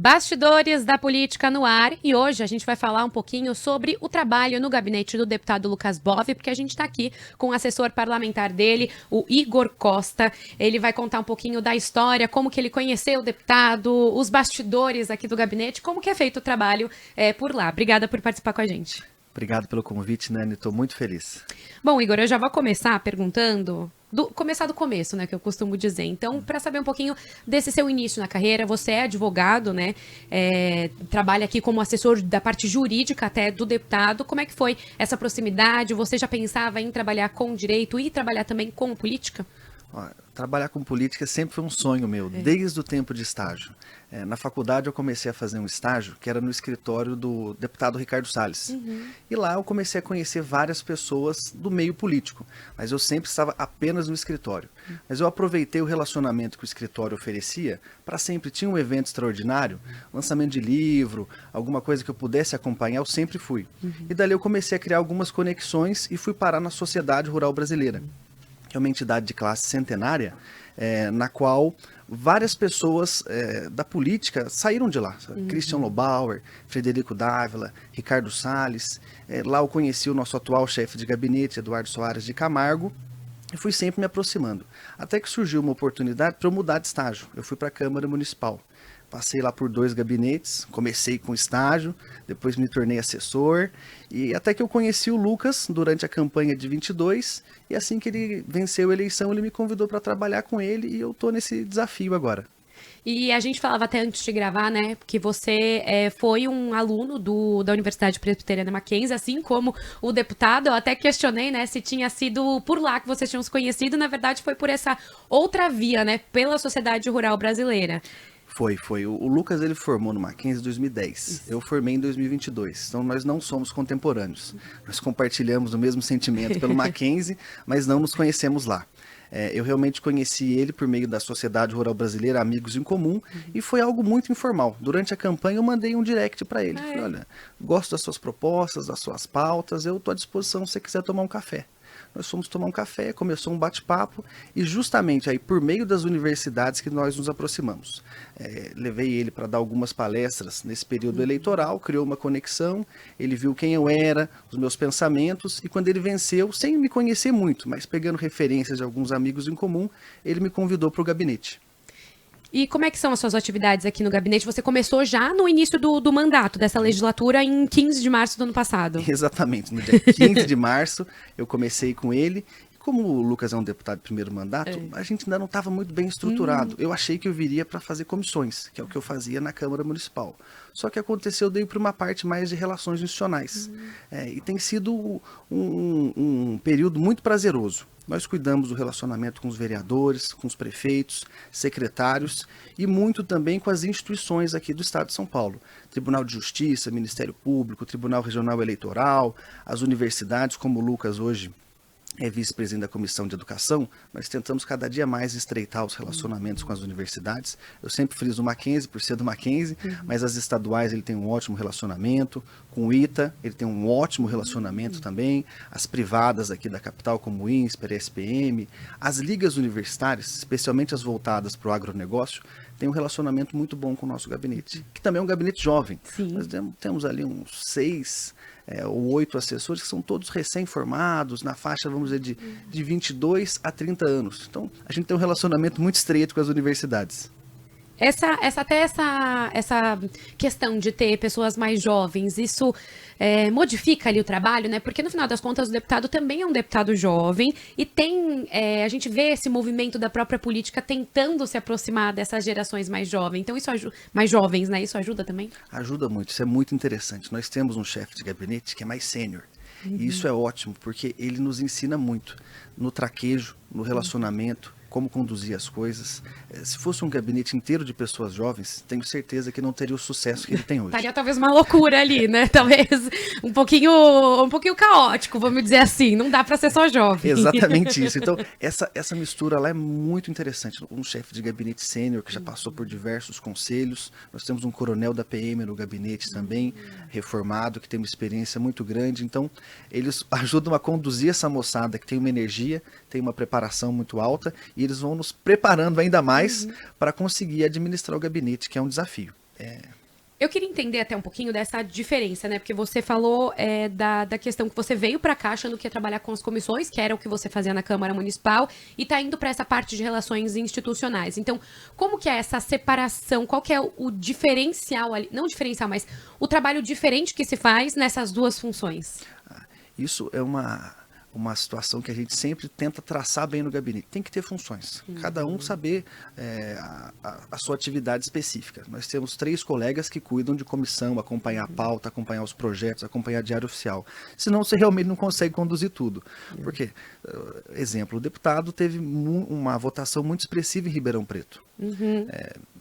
Bastidores da política no ar, e hoje a gente vai falar um pouquinho sobre o trabalho no gabinete do deputado Lucas Bove, porque a gente está aqui com o assessor parlamentar dele, o Igor Costa. Ele vai contar um pouquinho da história, como que ele conheceu o deputado, os bastidores aqui do gabinete, como que é feito o trabalho por lá. Obrigada por participar com a gente. Obrigado pelo convite, Nani, estou muito feliz. Bom, Igor, eu já vou começar perguntando, começar do começo, né, que eu costumo dizer. Então, para saber um pouquinho desse seu início na carreira, você é advogado, né, trabalha aqui como assessor da parte jurídica até do deputado. Como é que foi essa proximidade? Você já pensava em trabalhar com direito e trabalhar também com política? Trabalhar com política sempre foi um sonho meu, desde o tempo de estágio. Na faculdade eu comecei a fazer um estágio que era no escritório do deputado Ricardo Salles. E lá eu comecei a conhecer várias pessoas do meio político, mas eu sempre estava apenas no escritório. Mas eu aproveitei o relacionamento que o escritório oferecia para sempre, tinha um evento extraordinário, lançamento de livro, alguma coisa que eu pudesse acompanhar, eu sempre fui. E dali eu comecei a criar algumas conexões e fui parar na Sociedade Rural Brasileira, que é uma entidade de classe centenária, na qual várias pessoas da política saíram de lá. Christian Lobauer, Frederico Dávila, Ricardo Salles. Lá eu conheci o nosso atual chefe de gabinete, Eduardo Soares de Camargo, e fui sempre me aproximando. Até que surgiu uma oportunidade para eu mudar de estágio. Eu fui para a Câmara Municipal. Passei lá por 2 gabinetes, comecei com estágio, depois me tornei assessor, e até que eu conheci o Lucas durante a campanha de 22, e assim que ele venceu a eleição, ele me convidou para trabalhar com ele, e eu estou nesse desafio agora. E a gente falava até antes de gravar, né, que você foi um aluno da Universidade Presbiteriana Mackenzie, assim como o deputado. Eu até questionei, né, se tinha sido por lá que vocês tinham se conhecido. Na verdade, foi por essa outra via, né, pela Sociedade Rural Brasileira. Foi. O Lucas, ele formou no Mackenzie em 2010. Isso. Eu formei em 2022. Então, nós não somos contemporâneos. Nós compartilhamos o mesmo sentimento pelo Mackenzie, mas não nos conhecemos lá. Eu realmente conheci ele por meio da Sociedade Rural Brasileira, Amigos em Comum, e foi algo muito informal. Durante a campanha, eu mandei um direct para ele. Falei, olha, gosto das suas propostas, das suas pautas, eu estou à disposição se você quiser tomar um café. Nós fomos tomar um café, começou um bate-papo e justamente aí por meio das universidades que nós nos aproximamos. Levei ele para dar algumas palestras nesse período eleitoral, criou uma conexão, ele viu quem eu era, os meus pensamentos, e quando ele venceu, sem me conhecer muito, mas pegando referências de alguns amigos em comum, ele me convidou para o gabinete. E como é que são as suas atividades aqui no gabinete? Você começou já no início do mandato dessa legislatura, em 15 de março do ano passado. Exatamente, no dia 15 de março eu comecei com ele. Como o Lucas é um deputado de primeiro mandato, a gente ainda não estava muito bem estruturado. Eu achei que eu viria para fazer comissões, que é o que eu fazia na Câmara Municipal. Só que aconteceu, dei para uma parte mais de relações institucionais. E tem sido um período muito prazeroso. Nós cuidamos do relacionamento com os vereadores, com os prefeitos, secretários e muito também com as instituições aqui do Estado de São Paulo. Tribunal de Justiça, Ministério Público, Tribunal Regional Eleitoral, as universidades, como o Lucas hoje é vice-presidente da Comissão de Educação, nós tentamos cada dia mais estreitar os relacionamentos com as universidades. Eu sempre friso o Mackenzie por ser do Mackenzie, mas as estaduais ele tem um ótimo relacionamento, com o ITA ele tem um ótimo relacionamento também, as privadas aqui da capital como o INSPER, SPM, as ligas universitárias, especialmente as voltadas para o agronegócio, tem um relacionamento muito bom com o nosso gabinete, que também é um gabinete jovem. Sim. Nós temos ali uns 6 ou 8 assessores que são todos recém-formados, na faixa, vamos dizer, de 22 a 30 anos. Então, a gente tem um relacionamento muito estreito com as universidades. Essa questão de ter pessoas mais jovens, isso modifica ali o trabalho, né? Porque no final das contas o deputado também é um deputado jovem e a gente vê esse movimento da própria política tentando se aproximar dessas gerações mais jovens. Então isso mais jovens, né? Isso ajuda também? Ajuda muito, isso é muito interessante. Nós temos um chefe de gabinete que é mais sênior. E isso é ótimo, porque ele nos ensina muito no traquejo, no relacionamento, como conduzir as coisas. Se fosse um gabinete inteiro de pessoas jovens, tenho certeza que não teria o sucesso que ele tem hoje. Estaria talvez uma loucura ali, né? Talvez um pouquinho caótico, vamos dizer assim. Não dá para ser só jovem. Exatamente isso. Então, essa mistura lá é muito interessante. Um chefe de gabinete sênior que já passou por diversos conselhos. Nós temos um coronel da PM no gabinete também, reformado, que tem uma experiência muito grande. Então, eles ajudam a conduzir essa moçada que tem uma energia, tem uma preparação muito alta, e eles vão nos preparando ainda mais para conseguir administrar o gabinete, que é um desafio. Eu queria entender até um pouquinho dessa diferença, né? Porque você falou da questão que você veio para cá achando que ia trabalhar com as comissões, que era o que você fazia na Câmara Municipal, e tá indo para essa parte de relações institucionais. Então, como que é essa separação? Qual que é o diferencial ali? Não o diferencial, mas o trabalho diferente que se faz nessas duas funções? Isso é uma situação que a gente sempre tenta traçar bem no gabinete. Tem que ter funções. Cada um saber a sua atividade específica. Nós temos 3 colegas que cuidam de comissão, acompanhar a pauta, acompanhar os projetos, acompanhar diário oficial. Senão você realmente não consegue conduzir tudo. Porque, exemplo, o deputado teve uma votação muito expressiva em Ribeirão Preto.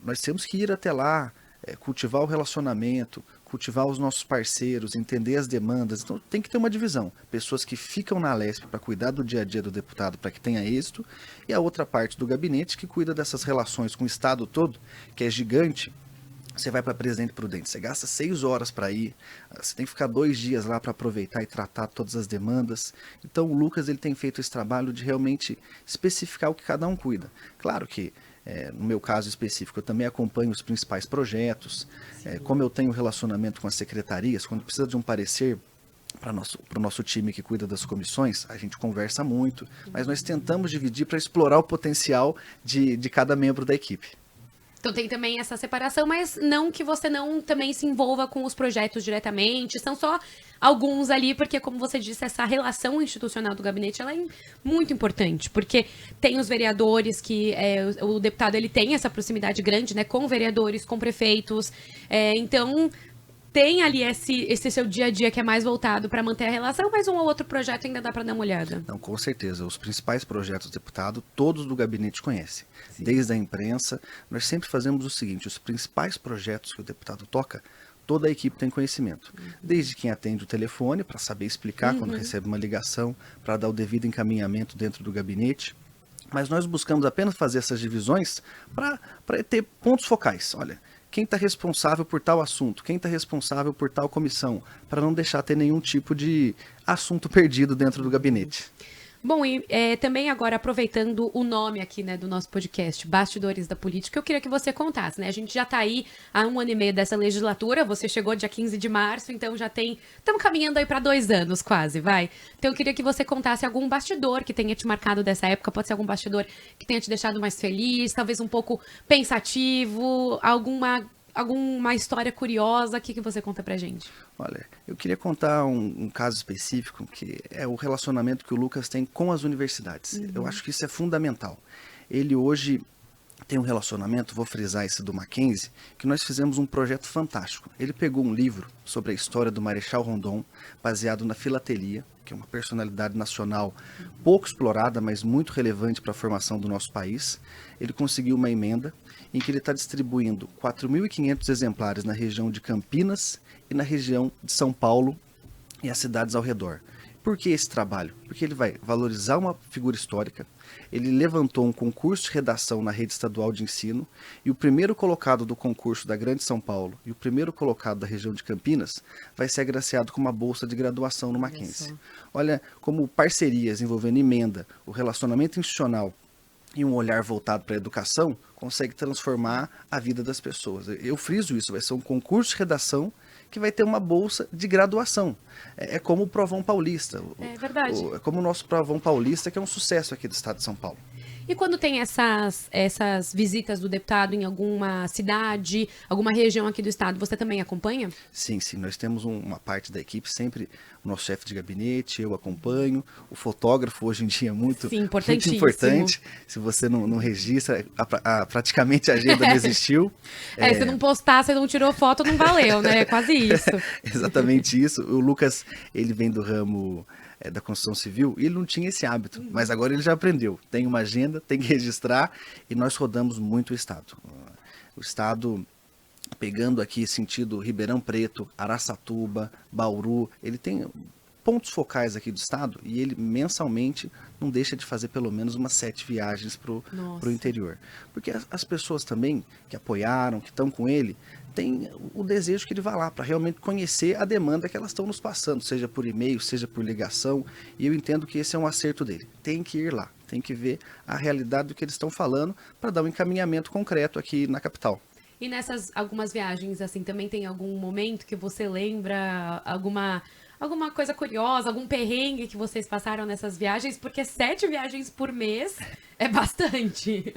Nós temos que ir até lá, cultivar o relacionamento, cultivar os nossos parceiros, entender as demandas. Então tem que ter uma divisão. Pessoas que ficam na Alesp para cuidar do dia a dia do deputado para que tenha êxito, e a outra parte do gabinete que cuida dessas relações com o Estado todo, que é gigante. Você vai para Presidente Prudente, você gasta 6 horas para ir, você tem que ficar 2 dias lá para aproveitar e tratar todas as demandas. Então o Lucas ele tem feito esse trabalho de realmente especificar o que cada um cuida. Claro que no meu caso específico, eu também acompanho os principais projetos. Como eu tenho relacionamento com as secretarias, quando precisa de um parecer para o nosso time que cuida das comissões, a gente conversa muito, mas nós tentamos dividir para explorar o potencial de cada membro da equipe. Então tem também essa separação, mas não que você não também se envolva com os projetos diretamente, são só alguns ali, porque como você disse, essa relação institucional do gabinete, ela é muito importante, porque tem os vereadores que, o deputado ele tem essa proximidade grande, né, com vereadores, com prefeitos, então tem ali esse seu dia a dia que é mais voltado para manter a relação, mas um ou outro projeto ainda dá para dar uma olhada. Não, com certeza. Os principais projetos do deputado, todos do gabinete conhecem. Sim. Desde a imprensa, nós sempre fazemos o seguinte, os principais projetos que o deputado toca, toda a equipe tem conhecimento. Desde quem atende o telefone, para saber explicar quando recebe uma ligação, para dar o devido encaminhamento dentro do gabinete. Mas nós buscamos apenas fazer essas divisões para ter pontos focais. Olha, quem está responsável por tal assunto, quem está responsável por tal comissão, para não deixar ter nenhum tipo de assunto perdido dentro do gabinete. Bom, e também agora aproveitando o nome aqui, né, do nosso podcast, Bastidores da Política, eu queria que você contasse, né? A gente já está aí há 1 ano e meio dessa legislatura, você chegou dia 15 de março, então já estamos caminhando aí para 2 anos quase, vai. Então eu queria que você contasse algum bastidor que tenha te marcado dessa época, pode ser algum bastidor que tenha te deixado mais feliz, talvez um pouco pensativo, alguma história curiosa, o que você conta pra gente? Olha, eu queria contar um caso específico, que é o relacionamento que o Lucas tem com as universidades. Eu acho que isso é fundamental. Ele hoje tem um relacionamento, vou frisar esse do Mackenzie, que nós fizemos um projeto fantástico. Ele pegou um livro sobre a história do Marechal Rondon, baseado na filatelia, que é uma personalidade nacional pouco explorada, mas muito relevante para a formação do nosso país. Ele conseguiu uma emenda em que ele está distribuindo 4.500 exemplares na região de Campinas e na região de São Paulo e as cidades ao redor. Por que esse trabalho? Porque ele vai valorizar uma figura histórica, ele levantou um concurso de redação na rede estadual de ensino, e o primeiro colocado do concurso da Grande São Paulo e o primeiro colocado da região de Campinas vai ser agraciado com uma bolsa de graduação no Mackenzie. Olha como parcerias envolvendo emenda, o relacionamento institucional e um olhar voltado para a educação consegue transformar a vida das pessoas. Eu friso isso, vai ser um concurso de redação que vai ter uma bolsa de graduação. É como o Provão Paulista. É verdade. É como o nosso Provão Paulista, que é um sucesso aqui do estado de São Paulo. E quando tem essas visitas do deputado em alguma cidade, alguma região aqui do estado, você também acompanha? Sim, sim. Nós temos uma parte da equipe, sempre o nosso chefe de gabinete, eu acompanho. O fotógrafo hoje em dia é muito importante. Se você não registra, praticamente a agenda não existiu. Se não postar, você não tirou foto, não valeu, né? É quase isso. Exatamente isso. O Lucas, ele vem do ramo da construção civil, e ele não tinha esse hábito, mas agora ele já aprendeu. Tem uma agenda, tem que registrar, e nós rodamos muito o estado. O estado, pegando aqui sentido Ribeirão Preto, Araçatuba, Bauru, ele tem pontos focais aqui do estado, e ele mensalmente não deixa de fazer pelo menos umas 7 viagens para o interior. Porque as pessoas também que apoiaram, que estão com ele, tem o desejo que ele vá lá para realmente conhecer a demanda que elas estão nos passando, seja por e-mail, seja por ligação, e eu entendo que esse é um acerto dele. Tem que ir lá, tem que ver a realidade do que eles estão falando para dar um encaminhamento concreto aqui na capital. E nessas algumas viagens, assim, também tem algum momento que você lembra alguma coisa curiosa, algum perrengue que vocês passaram nessas viagens? Porque 7 viagens por mês é bastante.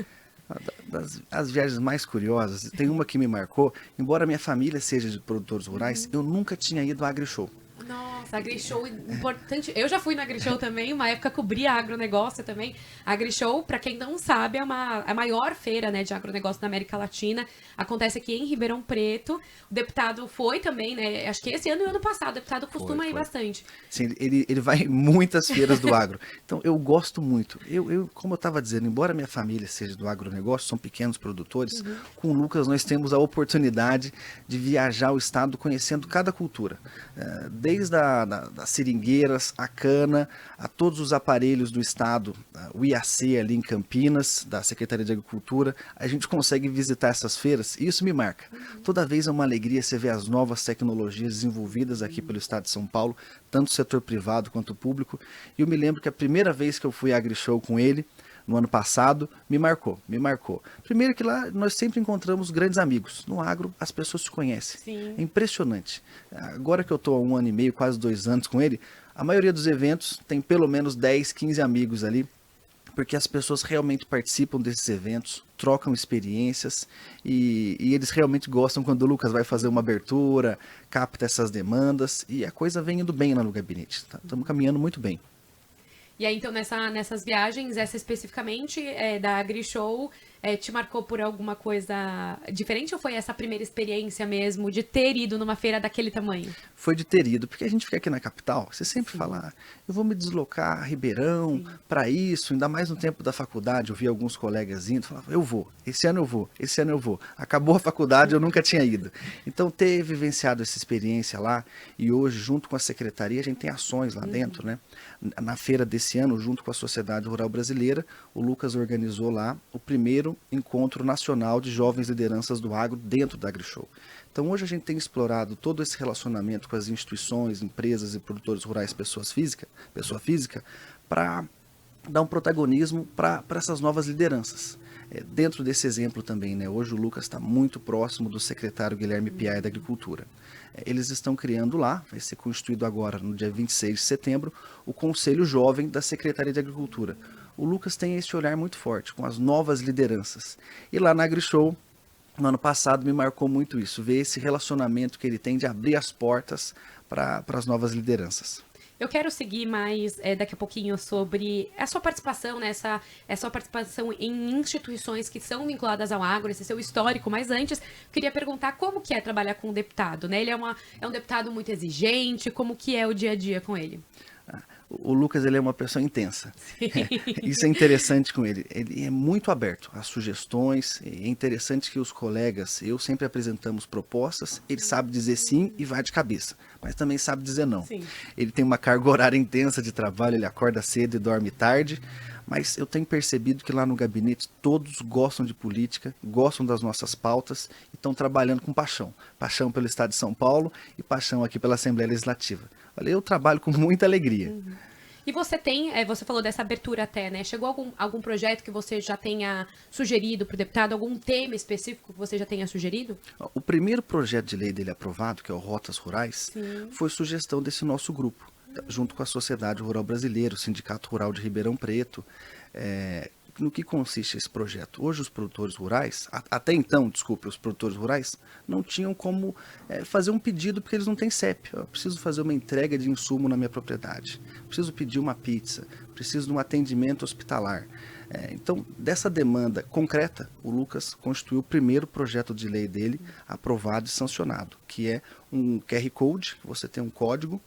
As viagens mais curiosas, tem uma que me marcou, embora minha família seja de produtores rurais, eu nunca tinha ido à AgriShow. Nossa, AgriShow importante. Eu já fui na AgriShow também, uma época cobria agronegócio também. A AgriShow, para quem não sabe, é a maior feira, né, de agronegócio da América Latina. Acontece aqui em Ribeirão Preto. O deputado foi também, né? Acho que esse ano e ano passado. O deputado costuma ir bastante. Sim, ele vai em muitas feiras do agro. Então, eu gosto muito. Como eu estava dizendo, embora minha família seja do agronegócio, são pequenos produtores, com o Lucas nós temos a oportunidade de viajar o estado conhecendo cada cultura. Desde das seringueiras, a cana, a todos os aparelhos do estado, o IAC ali em Campinas, da Secretaria de Agricultura, a gente consegue visitar essas feiras e isso me marca. Toda vez é uma alegria você ver as novas tecnologias desenvolvidas aqui pelo estado de São Paulo, tanto o setor privado quanto o público. E eu me lembro que a primeira vez que eu fui à AgriShow com ele, no ano passado, me marcou. Primeiro que lá nós sempre encontramos grandes amigos. No agro, as pessoas se conhecem. Sim. É impressionante. Agora que eu estou há 1 ano e meio, quase 2 anos com ele, a maioria dos eventos tem pelo menos 10, 15 amigos ali, porque as pessoas realmente participam desses eventos, trocam experiências e eles realmente gostam quando o Lucas vai fazer uma abertura, capta essas demandas e a coisa vem indo bem lá no gabinete. Estamos caminhando muito bem. E aí, então, nessas viagens, essa especificamente da AgriShow, te marcou por alguma coisa diferente ou foi essa primeira experiência mesmo de ter ido numa feira daquele tamanho? Foi de ter ido, porque a gente fica aqui na capital, você sempre fala, eu vou me deslocar a Ribeirão para isso, ainda mais no tempo da faculdade, eu vi alguns colegas indo, falava, eu vou, esse ano eu vou. Acabou a faculdade, eu nunca tinha ido. Então, ter vivenciado essa experiência lá, e hoje, junto com a secretaria, a gente tem ações lá dentro, né? Na feira desse ano, junto com a Sociedade Rural Brasileira, o Lucas organizou lá o primeiro encontro nacional de jovens lideranças do agro dentro da AgriShow. Então hoje a gente tem explorado todo esse relacionamento com as instituições, empresas e produtores rurais, pessoa física, para dar um protagonismo para essas novas lideranças. Dentro desse exemplo também, né, hoje o Lucas está muito próximo do secretário Guilherme Piai da Agricultura. Eles estão criando lá, vai ser constituído agora no dia 26 de setembro, o Conselho Jovem da Secretaria de Agricultura. O Lucas tem esse olhar muito forte, com as novas lideranças. E lá na AgriShow, no ano passado, me marcou muito isso, ver esse relacionamento que ele tem de abrir as portas para as novas lideranças. Eu quero seguir mais daqui a pouquinho sobre a sua participação, né? A sua participação em instituições que são vinculadas ao agro, esse seu histórico, mas antes, queria perguntar como que é trabalhar com um deputado, né? Ele é um deputado muito exigente, como que é o dia a dia com ele? O Lucas, ele é uma pessoa intensa. Isso é interessante com ele. Ele é muito aberto às sugestões. É interessante que os colegas, eu sempre apresentamos propostas, ele sabe dizer sim e vai de cabeça, mas também sabe dizer não. Sim. Ele tem uma carga horária intensa de trabalho, ele acorda cedo e dorme tarde, mas eu tenho percebido que lá no gabinete todos gostam de política, gostam das nossas pautas e estão trabalhando com paixão. Paixão pelo Estado de São Paulo e paixão aqui pela Assembleia Legislativa. Olha, eu trabalho com muita alegria. E você você falou dessa abertura até, né? Chegou algum projeto que você já tenha sugerido para o deputado, algum tema específico que você já tenha sugerido? O primeiro projeto de lei dele aprovado, que é o Rotas Rurais, foi sugestão desse nosso grupo, junto com a Sociedade Rural Brasileira, o Sindicato Rural de Ribeirão Preto. No que consiste esse projeto? Hoje os produtores rurais, os produtores rurais não tinham como fazer um pedido porque eles não têm CEP. Eu preciso fazer uma entrega de insumo na minha propriedade, preciso pedir uma pizza, preciso de um atendimento hospitalar. Então, dessa demanda concreta, o Lucas constituiu o primeiro projeto de lei dele aprovado e sancionado, que é um QR Code, você tem um código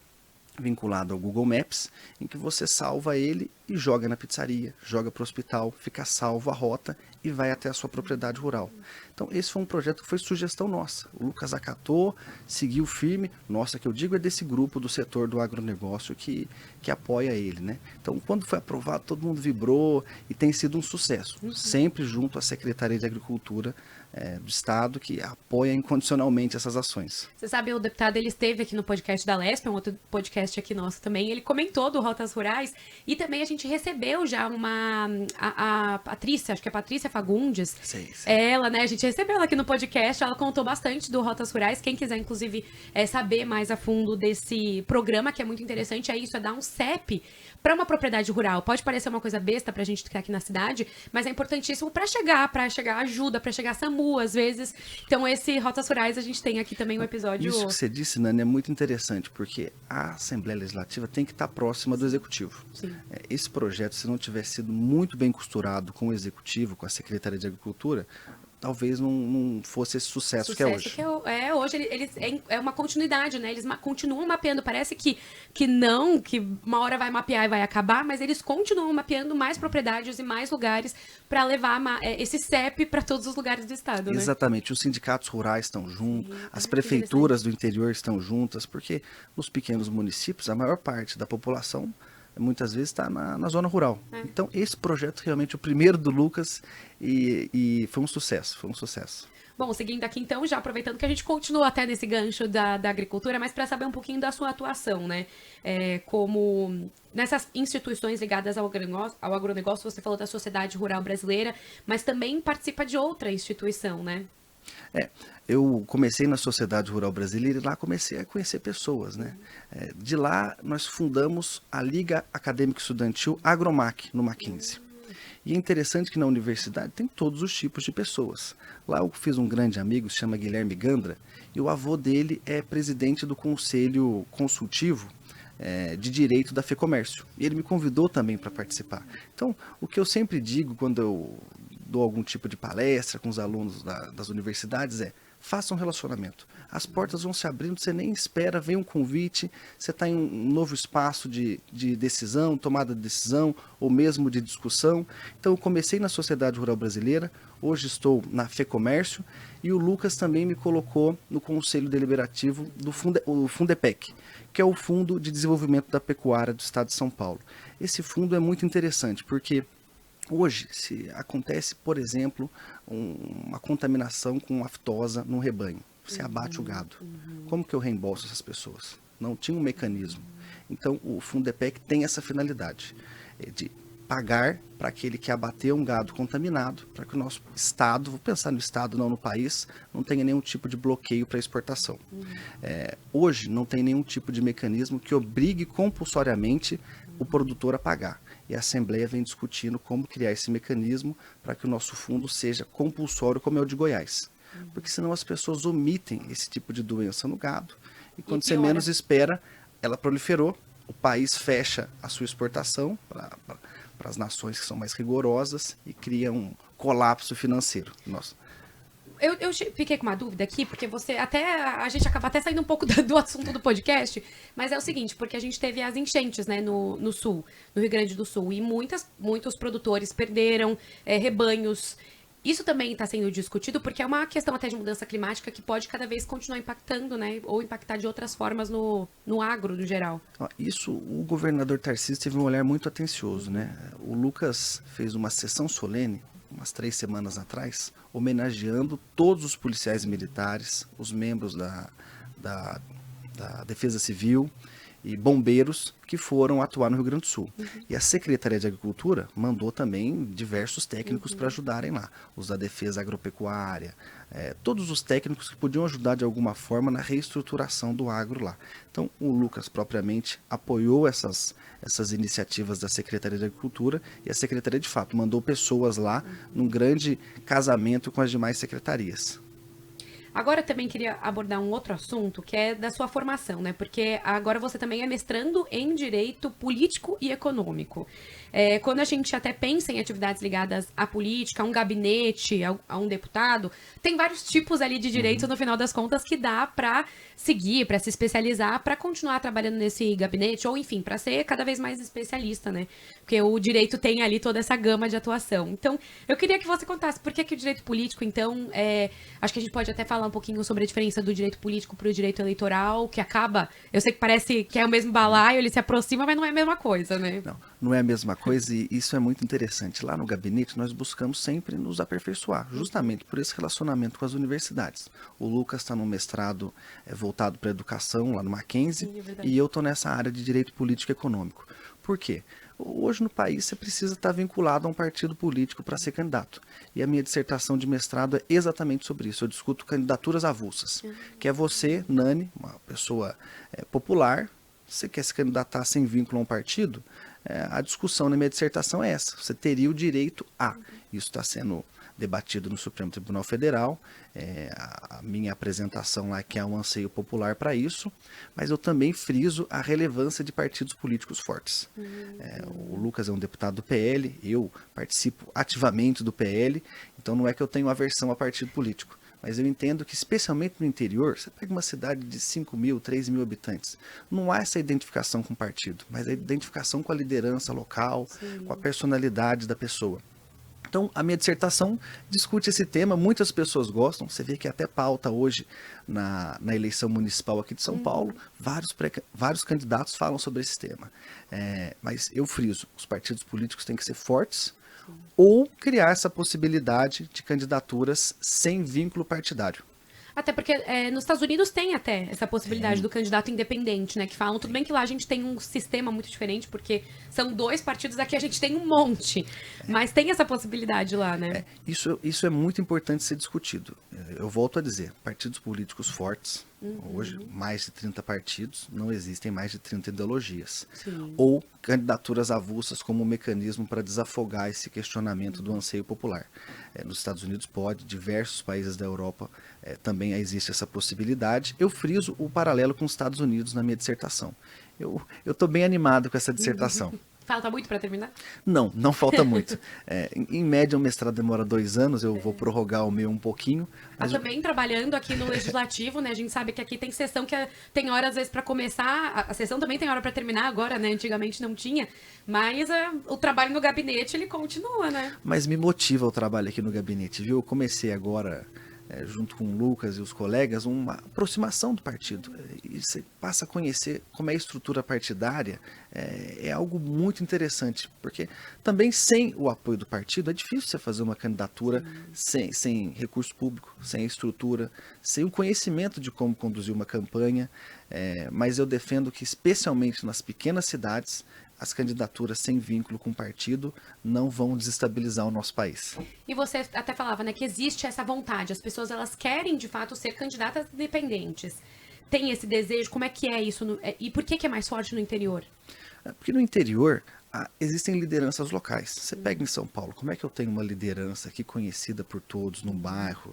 vinculado ao Google Maps, em que você salva ele e joga na pizzaria, joga para o hospital, fica salvo a rota e vai até a sua propriedade rural. Então esse foi um projeto que foi sugestão nossa. O Lucas acatou, seguiu firme, nossa, que eu digo é desse grupo do setor do agronegócio que apoia ele, né? Então quando foi aprovado todo mundo vibrou e tem sido um sucesso, sempre junto à Secretaria de Agricultura do Estado que apoia incondicionalmente essas ações. Você sabe, o deputado, ele esteve aqui no podcast da Lesp, um outro podcast aqui nosso também, ele comentou do Rotas Rurais, e também a gente recebeu já a Patrícia, acho que é Patrícia Fagundes, Sei. ela, né, a gente recebeu ela aqui no podcast, ela contou bastante do Rotas Rurais, quem quiser, inclusive, saber mais a fundo desse programa, que é muito interessante, é isso, é dar um CEP para uma propriedade rural. Pode parecer uma coisa besta pra gente que tá aqui na cidade, mas é importantíssimo para chegar ajuda, para chegar SAMU, às vezes. Então, esse Rotas Rurais, a gente tem aqui também um episódio... Isso que você disse, Nani, é muito interessante, porque a Assembleia Legislativa tem que estar próxima do Executivo. Sim. Esse projeto, se não tivesse sido muito bem costurado com o Executivo, com a Secretaria de Agricultura, talvez não fosse esse sucesso que é hoje. Hoje é uma continuidade, né? Eles continuam mapeando. Parece que uma hora vai mapear e vai acabar, mas eles continuam mapeando mais propriedades e mais lugares para levar esse CEP para todos os lugares do estado, né? Exatamente. Os sindicatos rurais estão juntos, as prefeituras do interior estão juntas, porque nos pequenos municípios, a maior parte da população muitas vezes está na zona rural. Então, esse projeto realmente é o primeiro do Lucas e foi um sucesso, Bom, seguindo aqui então, já aproveitando que a gente continua até nesse gancho da agricultura, mas para saber um pouquinho da sua atuação, né? Como nessas instituições ligadas ao agronegócio, você falou da Sociedade Rural Brasileira, mas também participa de outra instituição, né? Eu comecei na Sociedade Rural Brasileira e lá comecei a conhecer pessoas, né? De lá nós fundamos a Liga Acadêmica Estudantil Agromac, no Mackenzie. E é interessante que na universidade tem todos os tipos de pessoas. Lá eu fiz um grande amigo, se chama Guilherme Gandra, e o avô dele é presidente do Conselho Consultivo de Direito da FEComércio. E ele me convidou também para participar. Então, o que eu sempre digo quando eu dou algum tipo de palestra com os alunos das universidades faça um relacionamento. As portas vão se abrindo, você nem espera, vem um convite, você está em um novo espaço de decisão, tomada de decisão, ou mesmo de discussão. Então, eu comecei na Sociedade Rural Brasileira, hoje estou na FEComércio, e o Lucas também me colocou no Conselho Deliberativo do Fundepec, que é o Fundo de Desenvolvimento da Pecuária do Estado de São Paulo. Esse fundo é muito interessante, porque hoje, se acontece, por exemplo, uma contaminação com aftosa no rebanho, você abate o gado. Como que eu reembolso essas pessoas? Não tinha um mecanismo. Então, o Fundepec tem essa finalidade, de pagar para aquele que abateu um gado contaminado, para que o nosso Estado, vou pensar no Estado, não no país, não tenha nenhum tipo de bloqueio para exportação. Hoje, não tem nenhum tipo de mecanismo que obrigue compulsoriamente o produtor a pagar. E a Assembleia vem discutindo como criar esse mecanismo para que o nosso fundo seja compulsório, como é o de Goiás. Porque senão as pessoas omitem esse tipo de doença no gado. E quando você menos espera, ela proliferou, o país fecha a sua exportação para as nações que são mais rigorosas e cria um colapso financeiro. Nossa. Eu fiquei com uma dúvida aqui, porque a gente acaba até saindo um pouco do assunto do podcast, mas é o seguinte, porque a gente teve as enchentes, né, no sul, no Rio Grande do Sul, e muitos produtores perderam rebanhos. Isso também está sendo discutido porque é uma questão até de mudança climática que pode cada vez continuar impactando, né, ou impactar de outras formas no agro, no geral. Isso, o governador Tarcísio teve um olhar muito atencioso, né? O Lucas fez uma sessão solene, umas 3 semanas atrás, homenageando todos os policiais militares, os membros da Defesa Civil e bombeiros que foram atuar no Rio Grande do Sul. E a Secretaria de Agricultura mandou também diversos técnicos para ajudarem lá. Os da Defesa Agropecuária, todos os técnicos que podiam ajudar de alguma forma na reestruturação do agro lá. Então, o Lucas propriamente apoiou essas iniciativas da Secretaria de Agricultura e a Secretaria, de fato, mandou pessoas lá num grande casamento com as demais secretarias. Agora eu também queria abordar um outro assunto, que é da sua formação, né? Porque agora você também é mestrando em Direito Político e Econômico. Quando a gente até pensa em atividades ligadas à política, a um gabinete, a um deputado, tem vários tipos ali de direito, no final das contas, que dá para seguir, para se especializar, para continuar trabalhando nesse gabinete, ou enfim, para ser cada vez mais especialista, né? Porque o direito tem ali toda essa gama de atuação. Então, eu queria que você contasse por que o direito político, então, acho que a gente pode até falar falar um pouquinho sobre a diferença do direito político para o direito eleitoral, que acaba... Eu sei que parece que é o mesmo balaio, ele se aproxima, mas não é a mesma coisa, né? Não é a mesma coisa e isso é muito interessante. Lá no gabinete, nós buscamos sempre nos aperfeiçoar, justamente por esse relacionamento com as universidades. O Lucas está no mestrado voltado para a educação, lá no Mackenzie, e eu estou nessa área de direito político e econômico. Por quê? Hoje no país você precisa estar vinculado a um partido político para ser candidato. E a minha dissertação de mestrado é exatamente sobre isso. Eu discuto candidaturas avulsas, que é você, Nani, uma pessoa popular, você quer se candidatar sem vínculo a um partido, a discussão na minha dissertação é essa. Você teria o direito a. Isso está sendo debatido no Supremo Tribunal Federal, a minha apresentação lá que é um anseio popular para isso, mas eu também friso a relevância de partidos políticos fortes. O Lucas é um deputado do PL, eu participo ativamente do PL, então não é que eu tenho aversão a partido político, mas eu entendo que especialmente no interior, você pega uma cidade de 5 mil, 3 mil habitantes, não há essa identificação com o partido, mas a identificação com a liderança local, com a personalidade da pessoa. Então, a minha dissertação discute esse tema, muitas pessoas gostam, você vê que até pauta hoje na eleição municipal aqui de São Paulo, vários candidatos falam sobre esse tema. Mas eu friso, os partidos políticos têm que ser fortes ou criar essa possibilidade de candidaturas sem vínculo partidário. Até porque nos Estados Unidos tem até essa possibilidade do candidato independente, né? Que falam, tudo bem que lá a gente tem um sistema muito diferente, porque são 2 partidos, aqui a gente tem um monte. Mas tem essa possibilidade lá, né? Isso é muito importante ser discutido. Eu volto a dizer, partidos políticos fortes, hoje mais de 30 partidos, não existem mais de 30 ideologias. Ou candidaturas avulsas como um mecanismo para desafogar esse questionamento do anseio popular. Nos Estados Unidos pode, diversos países da Europa também existe essa possibilidade. Eu friso o paralelo com os Estados Unidos na minha dissertação. Eu estou bem animado com essa dissertação. Falta muito para terminar? Não falta muito. Em média, o mestrado demora 2 anos, eu vou prorrogar o meu um pouquinho. Mas também trabalhando aqui no Legislativo, né? A gente sabe que aqui tem sessão que tem hora, às vezes, para começar. A sessão também tem hora para terminar agora, né? Antigamente não tinha. Mas o trabalho no gabinete, ele continua, né? Mas me motiva o trabalho aqui no gabinete, viu? Eu comecei agora... junto com o Lucas e os colegas, uma aproximação do partido. E você passa a conhecer como é a estrutura partidária, é algo muito interessante, porque também sem o apoio do partido é difícil você fazer uma candidatura sem recurso público, sem a estrutura, sem o conhecimento de como conduzir uma campanha, mas eu defendo que especialmente nas pequenas cidades, as candidaturas sem vínculo com o partido não vão desestabilizar o nosso país. E você até falava, né, que existe essa vontade, as pessoas elas querem de fato ser candidatas independentes. Tem esse desejo, como é que é isso? E por que é mais forte no interior? Porque no interior existem lideranças locais. Você pega em São Paulo, como é que eu tenho uma liderança aqui conhecida por todos num bairro?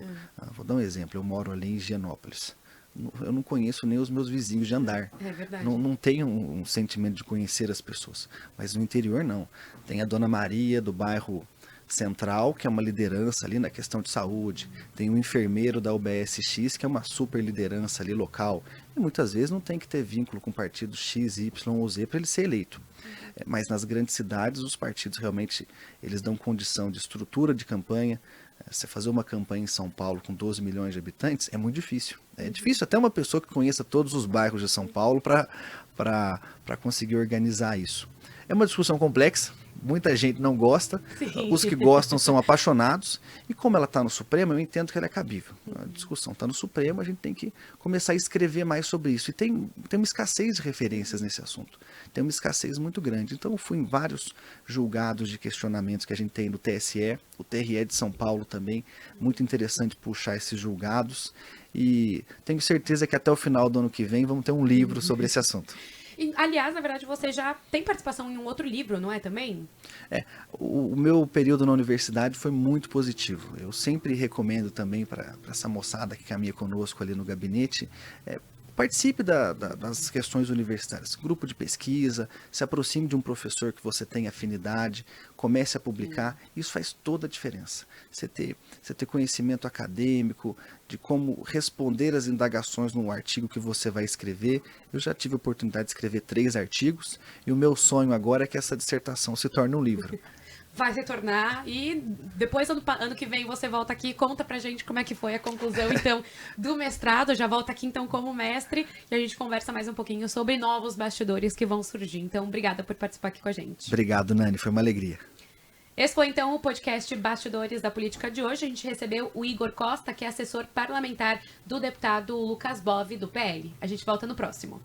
Vou dar um exemplo, eu moro ali em Higienópolis. Eu não conheço nem os meus vizinhos de andar. É verdade. Não tenho um sentimento de conhecer as pessoas. Mas no interior, não. Tem a Dona Maria, do bairro Central, que é uma liderança ali na questão de saúde. Tem o enfermeiro da UBSX, que é uma super liderança ali local. E muitas vezes não tem que ter vínculo com partido X, Y ou Z para ele ser eleito. Mas nas grandes cidades, os partidos realmente eles dão condição de estrutura de campanha. Você fazer uma campanha em São Paulo com 12 milhões de habitantes é muito difícil. É difícil até uma pessoa que conheça todos os bairros de São Paulo para conseguir organizar isso. É uma discussão complexa, muita gente não gosta, os que gostam são apaixonados, e como ela está no Supremo, eu entendo que ela é cabível. A discussão está no Supremo, a gente tem que começar a escrever mais sobre isso. E tem uma escassez de referências nesse assunto. Tem uma escassez muito grande. Então eu fui em vários julgados de questionamentos que a gente tem no TSE, o TRE de São Paulo também, muito interessante puxar esses julgados. E tenho certeza que até o final do ano que vem vamos ter um livro sobre esse assunto. E, aliás, na verdade, você já tem participação em um outro livro, não é também? O meu período na universidade foi muito positivo. Eu sempre recomendo também para essa moçada que caminha conosco ali no gabinete, participe das questões universitárias, grupo de pesquisa, se aproxime de um professor que você tem afinidade, comece a publicar, isso faz toda a diferença. Você ter conhecimento acadêmico, de como responder às indagações no artigo que você vai escrever. Eu já tive a oportunidade de escrever 3 artigos, e o meu sonho agora é que essa dissertação se torne um livro. vai retornar e depois ano que vem você volta aqui e conta pra gente como é que foi a conclusão, então, do mestrado. Já volta aqui, então, como mestre e a gente conversa mais um pouquinho sobre novos bastidores que vão surgir. Então, obrigada por participar aqui com a gente. Obrigado, Nani. Foi uma alegria. Esse foi, então, o podcast Bastidores da Política de hoje. A gente recebeu o Igor Costa, que é assessor parlamentar do deputado Lucas Bove, do PL. A gente volta no próximo.